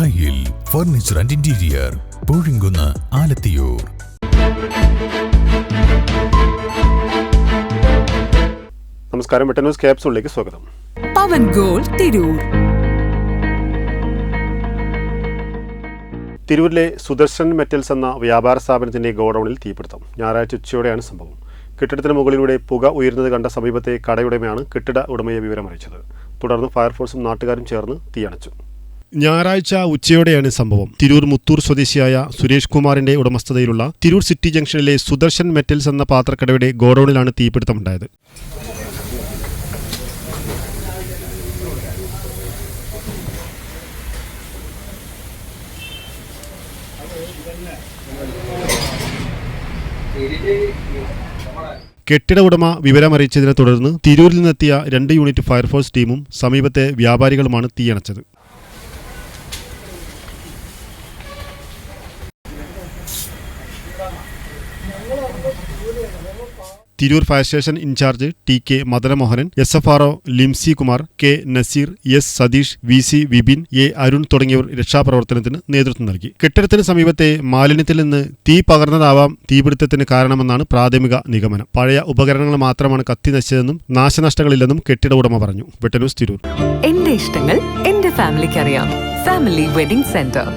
ദായിൽ furniture and interior, Poozhikkunnu, Alathiyur. നമസ്കാരം, Vettan news ക്യാപ്സൂളിലേക്ക് സ്വാഗതം. പവൻ ഗോൾഡ് തിരൂർ. തിരൂരിലെ സുദർശൻ മെറ്റൽസ് എന്ന വ്യാപാര സ്ഥാപനത്തിന്റെ ഗോഡൌണിൽ തീപിടുത്തം. ഞായറാഴ്ച ഉച്ചയോടെയാണ് സംഭവം. കെട്ടിടത്തിന് മുകളിലൂടെ പുക ഉയരുന്നത് കണ്ട സമീപത്തെ കടയുടമയാണ് കെട്ടിട ഉടമയെ വിവരമറിയിച്ചത്. തുടർന്ന് ഫയർഫോഴ്സും നാട്ടുകാരും ചേർന്ന് തീയണച്ചു. ഞായറാഴ്ച ഉച്ചയോടെയാണ് സംഭവം. തിരൂർ മുത്തൂർ സ്വദേശിയായ സുരേഷ് കുമാറിന്റെ ഉടമസ്ഥതയിലുള്ള തിരൂർ സിറ്റി ജംഗ്ഷനിലെ സുദർശൻ മെറ്റൽസ് എന്ന പാത്രക്കടയുടെ ഗോഡൌണിലാണ് തീപിടുത്തമുണ്ടായത്. കെട്ടിട ഉടമ വിവരമറിയിച്ചതിനെ തുടർന്ന് തിരൂരിൽ നിന്നെത്തിയ 2 യൂണിറ്റ് ഫയർഫോഴ്സ് ടീമും സമീപത്തെ വ്യാപാരികളുമാണ് തീയണച്ചത്. Tirur fire station in charge TK Madanamohanan, SFRO Limsy Kumar, K Naseer, S Satheesh, VC Vipin, A Arun തുടങ്ങിയവർ രക്ഷാപ്രവർത്തനത്തിന് നേതൃത്വം നൽകി. കെട്ടിടത്തിന് സമീപത്തെ മാലിന്യത്തിൽ നിന്ന് തീ പകർന്നതാവാം തീപിടുത്തത്തിന് കാരണമെന്നാണ് പ്രാഥമിക നിഗമനം. പഴയ ഉപകരണങ്ങൾ മാത്രമാണ് കത്തി നശിച്ചതെന്നും നാശനഷ്ടങ്ങളില്ലെന്നും കെട്ടിട ഉടമ പറഞ്ഞു. വെട്ടൻ ന്യൂസ് തിരൂർ. എന്റെ ഇഷ്ടങ്ങൾ എന്റെ ഫാമിലിക്ക് അറിയാം. Family wedding centre.